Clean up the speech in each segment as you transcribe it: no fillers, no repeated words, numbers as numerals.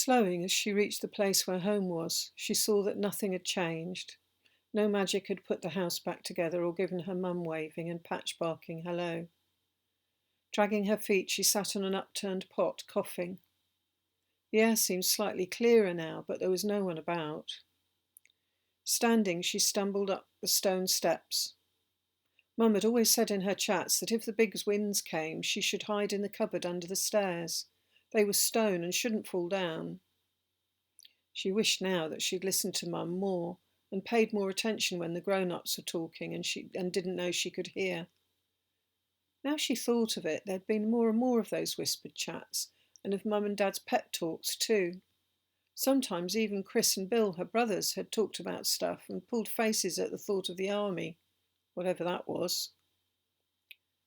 Slowing as she reached the place where home was, she saw that nothing had changed. No magic had put the house back together or given her mum waving and Patch barking hello. Dragging her feet, she sat on an upturned pot, coughing. The air seemed slightly clearer now, but there was no one about. Standing, she stumbled up the stone steps. Mum had always said in her chats that if the big winds came, she should hide in the cupboard under the stairs. They were stone and shouldn't fall down. She wished now that she'd listened to Mum more and paid more attention when the grown-ups were talking and didn't know she could hear. Now she thought of it, there'd been more and more of those whispered chats, and of Mum and Dad's pep talks too. Sometimes even Chris and Bill, her brothers, had talked about stuff and pulled faces at the thought of the army, whatever that was.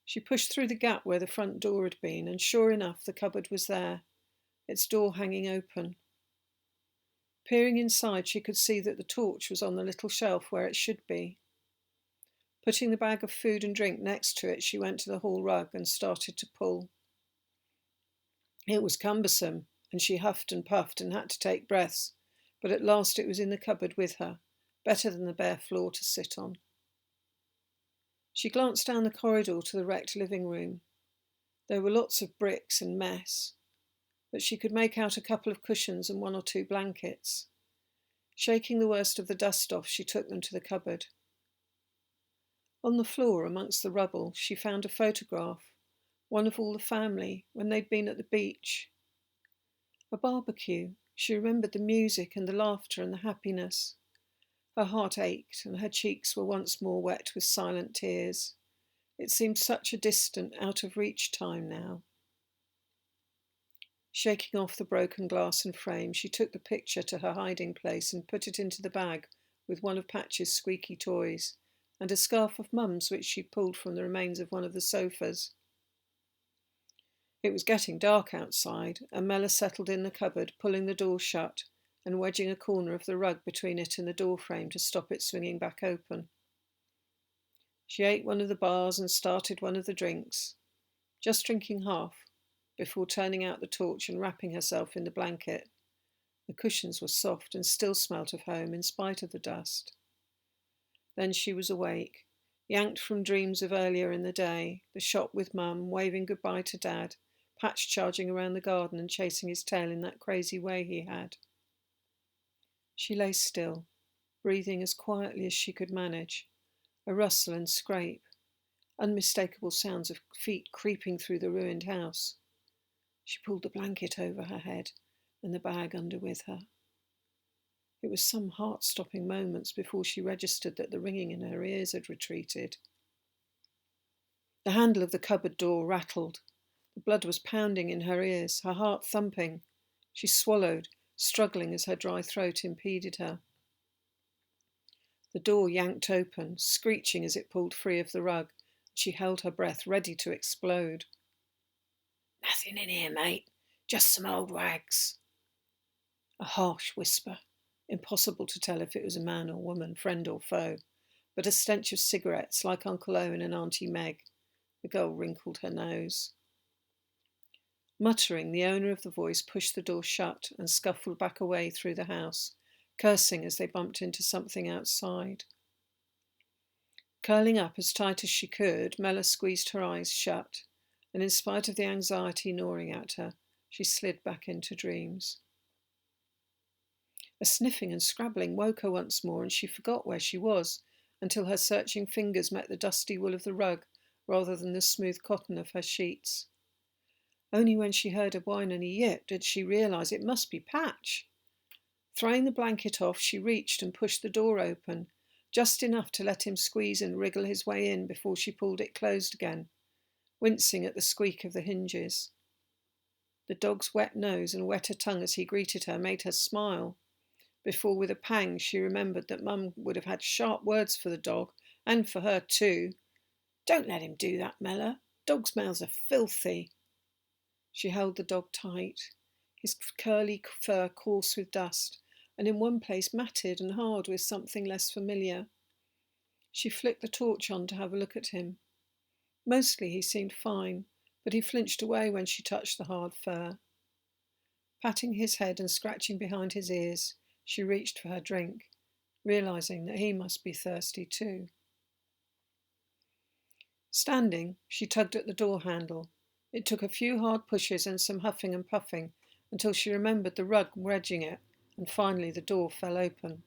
She pushed through the gap where the front door had been, and sure enough, the cupboard was there, its door hanging open. Peering inside, she could see that the torch was on the little shelf where it should be. Putting the bag of food and drink next to it, she went to the hall rug and started to pull. It was cumbersome, and she huffed and puffed and had to take breaths, but at last it was in the cupboard with her, better than the bare floor to sit on. She glanced down the corridor to the wrecked living room. There were lots of bricks and mess, but she could make out a couple of cushions and one or two blankets. Shaking the worst of the dust off, she took them to the cupboard. On the floor, amongst the rubble, she found a photograph, one of all the family, when they'd been at the beach. A barbecue. She remembered the music and the laughter and the happiness. Her heart ached and her cheeks were once more wet with silent tears. It seemed such a distant, out-of-reach time now. Shaking off the broken glass and frame, she took the picture to her hiding place and put it into the bag with one of Patch's squeaky toys and a scarf of Mum's which she'd pulled from the remains of one of the sofas. It was getting dark outside, and Mella settled in the cupboard, pulling the door shut and wedging a corner of the rug between it and the door frame to stop it swinging back open. She ate one of the bars and started one of the drinks, just drinking half, before turning out the torch and wrapping herself in the blanket. The cushions were soft and still smelt of home in spite of the dust. Then she was awake, yanked from dreams of earlier in the day, the shop with Mum, waving goodbye to Dad, Patch charging around the garden and chasing his tail in that crazy way he had. She lay still, breathing as quietly as she could manage, a rustle and scrape, unmistakable sounds of feet creeping through the ruined house. She pulled the blanket over her head and the bag under with her. It was some heart-stopping moments before she registered that the ringing in her ears had retreated. The handle of the cupboard door rattled. The blood was pounding in her ears, her heart thumping. She swallowed, struggling as her dry throat impeded her. The door yanked open, screeching as it pulled free of the rug. She held her breath, ready to explode. "Nothing in here, mate. Just some old rags." A harsh whisper. Impossible to tell if it was a man or woman, friend or foe, but a stench of cigarettes, like Uncle Owen and Auntie Meg. The girl wrinkled her nose. Muttering, the owner of the voice pushed the door shut and scuffled back away through the house, cursing as they bumped into something outside. Curling up as tight as she could, Mella squeezed her eyes shut, and in spite of the anxiety gnawing at her, she slid back into dreams. A sniffing and scrabbling woke her once more, and she forgot where she was, until her searching fingers met the dusty wool of the rug rather than the smooth cotton of her sheets. Only when she heard a whine and a yip did she realise it must be Patch. Throwing the blanket off, she reached and pushed the door open, just enough to let him squeeze and wriggle his way in before she pulled it closed again, wincing at the squeak of the hinges. The dog's wet nose and wetter tongue as he greeted her made her smile, before with a pang she remembered that Mum would have had sharp words for the dog, and for her too. "Don't let him do that, Mella. Dogs' mouths are filthy." She held the dog tight, his curly fur coarse with dust, and in one place matted and hard with something less familiar. She flicked the torch on to have a look at him. Mostly he seemed fine, but he flinched away when she touched the hard fur. Patting his head and scratching behind his ears, she reached for her drink, realizing that he must be thirsty too. Standing, she tugged at the door handle. It took a few hard pushes and some huffing and puffing until she remembered the rug wedging it, and finally the door fell open.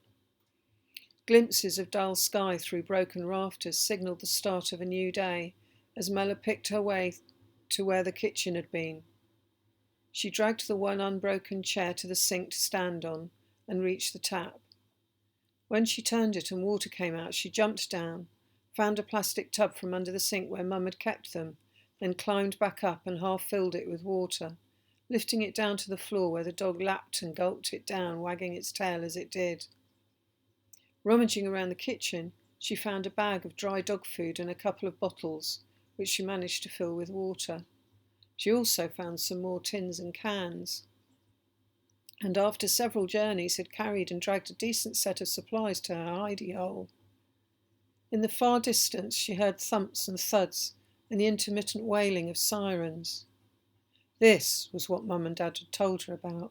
Glimpses of dull sky through broken rafters signalled the start of a new day as Mella picked her way to where the kitchen had been. She dragged the one unbroken chair to the sink to stand on and reached the tap. When she turned it and water came out, she jumped down, found a plastic tub from under the sink where Mum had kept them, then climbed back up and half filled it with water, lifting it down to the floor where the dog lapped and gulped it down, wagging its tail as it did. Rummaging around the kitchen, she found a bag of dry dog food and a couple of bottles, which she managed to fill with water. She also found some more tins and cans, and after several journeys had carried and dragged a decent set of supplies to her hidey hole. In the far distance she heard thumps and thuds and the intermittent wailing of sirens. This was what Mum and Dad had told her about.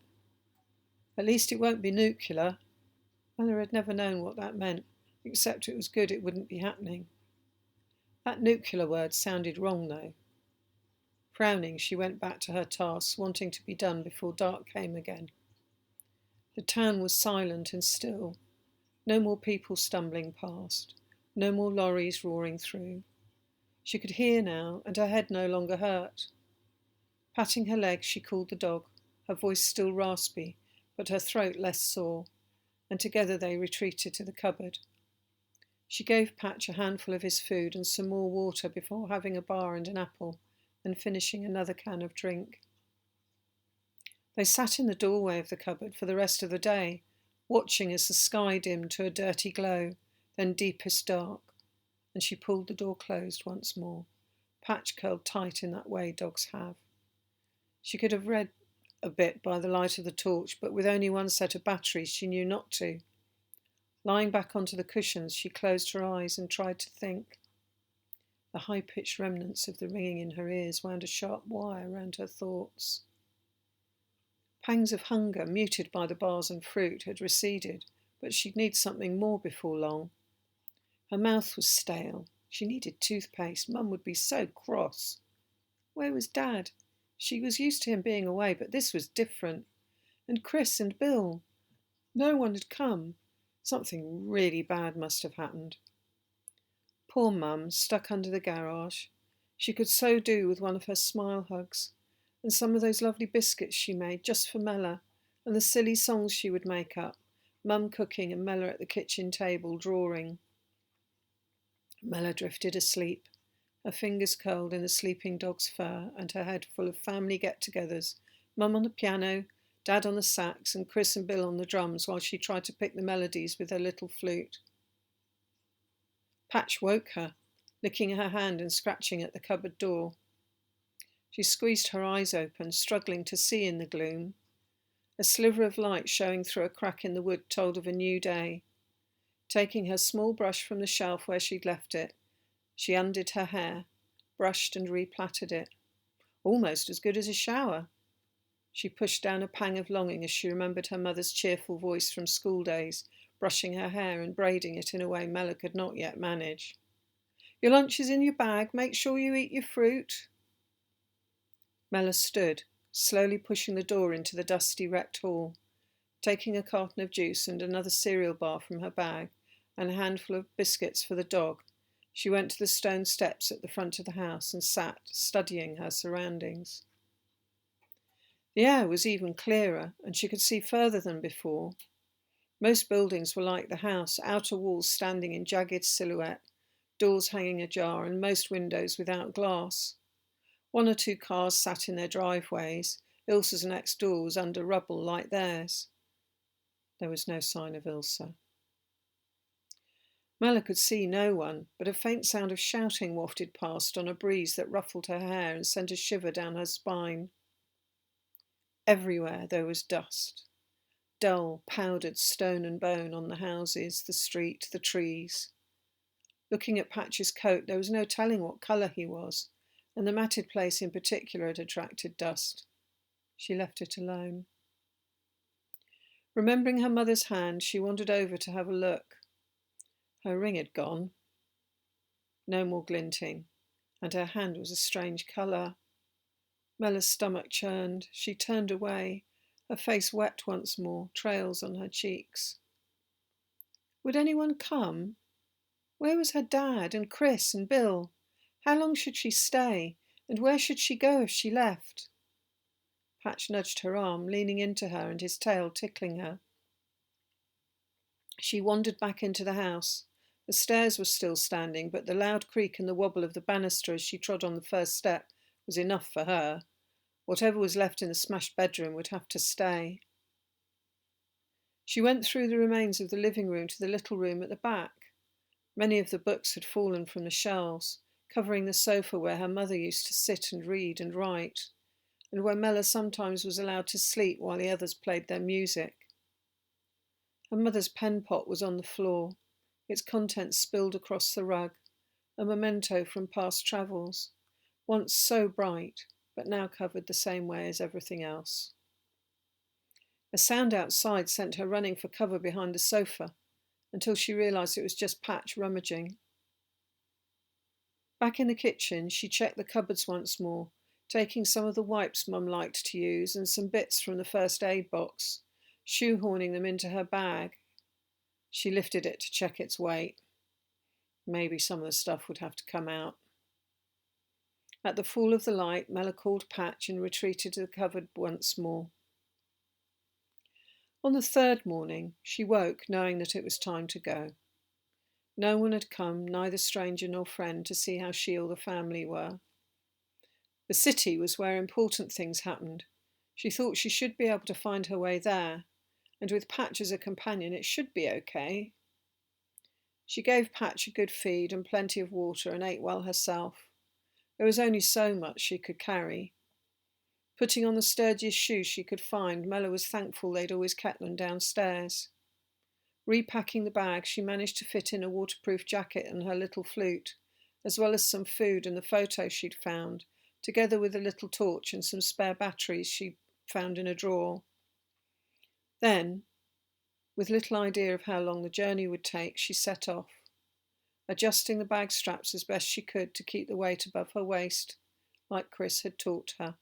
At least it won't be nuclear. Mella had never known what that meant, except it was good it wouldn't be happening. That nuclear word sounded wrong, though. Frowning, she went back to her tasks, wanting to be done before dark came again. The town was silent and still. No more people stumbling past. No more lorries roaring through. She could hear now, and her head no longer hurt. Patting her leg, she called the dog, her voice still raspy, but her throat less sore, and together they retreated to the cupboard. She gave Patch a handful of his food and some more water before having a bar and an apple, and finishing another can of drink. They sat in the doorway of the cupboard for the rest of the day, watching as the sky dimmed to a dirty glow, then deepest dark, and she pulled the door closed once more, Patch curled tight in that way dogs have. She could have read a bit by the light of the torch, but with only one set of batteries she knew not to. Lying back onto the cushions, she closed her eyes and tried to think. The high-pitched remnants of the ringing in her ears wound a sharp wire round her thoughts. Pangs of hunger, muted by the bars and fruit, had receded, but she'd need something more before long. Her mouth was stale. She needed toothpaste. Mum would be so cross. Where was Dad? She was used to him being away, but this was different. And Chris and Bill. No one had come. Something really bad must have happened. Poor Mum, stuck under the garage. She could so do with one of her smile hugs, and some of those lovely biscuits she made just for Mella, and the silly songs she would make up, Mum cooking and Mella at the kitchen table drawing. Mella drifted asleep, her fingers curled in the sleeping dog's fur and her head full of family get-togethers, Mum on the piano, Dad on the sax and Chris and Bill on the drums while she tried to pick the melodies with her little flute. Patch woke her, licking her hand and scratching at the cupboard door. She squeezed her eyes open, struggling to see in the gloom. A sliver of light showing through a crack in the wood told of a new day. Taking her small brush from the shelf where she'd left it, she undid her hair, brushed and replaited it. Almost as good as a shower. She pushed down a pang of longing as she remembered her mother's cheerful voice from school days, brushing her hair and braiding it in a way Mella could not yet manage. "Your lunch is in your bag. Make sure you eat your fruit." Mella stood, slowly pushing the door into the dusty, wrecked hall. Taking a carton of juice and another cereal bar from her bag, and a handful of biscuits for the dog, she went to the stone steps at the front of the house and sat, studying her surroundings. The air was even clearer, and she could see further than before. Most buildings were like the house, outer walls standing in jagged silhouette, doors hanging ajar, and most windows without glass. One or two cars sat in their driveways. Ilsa's next door was under rubble like theirs. There was no sign of Ilsa. Mella could see no one, but a faint sound of shouting wafted past on a breeze that ruffled her hair and sent a shiver down her spine. Everywhere there was dust. Dull, powdered stone and bone on the houses, the street, the trees. Looking at Patch's coat, there was no telling what colour he was, and the matted place in particular had attracted dust. She left it alone. Remembering her mother's hand, she wandered over to have a look. Her ring had gone. No more glinting, and her hand was a strange colour. Mella's stomach churned. She turned away, her face wet once more, trails on her cheeks. Would anyone come? Where was her dad and Chris and Bill? How long should she stay? And where should she go if she left? Patch nudged her arm, leaning into her and his tail tickling her. She wandered back into the house. The stairs were still standing, but the loud creak and the wobble of the banister as she trod on the first step was enough for her. Whatever was left in the smashed bedroom would have to stay. She went through the remains of the living room to the little room at the back. Many of the books had fallen from the shelves, covering the sofa where her mother used to sit and read and write, and where Mella sometimes was allowed to sleep while the others played their music. Her mother's pen pot was on the floor, its contents spilled across the rug, a memento from past travels, once so bright, but now covered the same way as everything else. A sound outside sent her running for cover behind the sofa, until she realised it was just Patch rummaging. Back in the kitchen, she checked the cupboards once more, taking some of the wipes Mum liked to use and some bits from the first aid box, shoehorning them into her bag. She lifted it to check its weight. Maybe some of the stuff would have to come out. At the fall of the light, Mella called Patch and retreated to the cupboard once more. On the third morning, she woke knowing that it was time to go. No one had come, neither stranger nor friend, to see how she or the family were. The city was where important things happened. She thought she should be able to find her way there, and with Patch as a companion, it should be okay. She gave Patch a good feed and plenty of water and ate well herself. There was only so much she could carry. Putting on the sturdiest shoes she could find, Mella was thankful they'd always kept them downstairs. Repacking the bag, she managed to fit in a waterproof jacket and her little flute, as well as some food and the photos she'd found, together with a little torch and some spare batteries she found in a drawer. Then, with little idea of how long the journey would take, she set off, adjusting the bag straps as best she could to keep the weight above her waist, like Chris had taught her.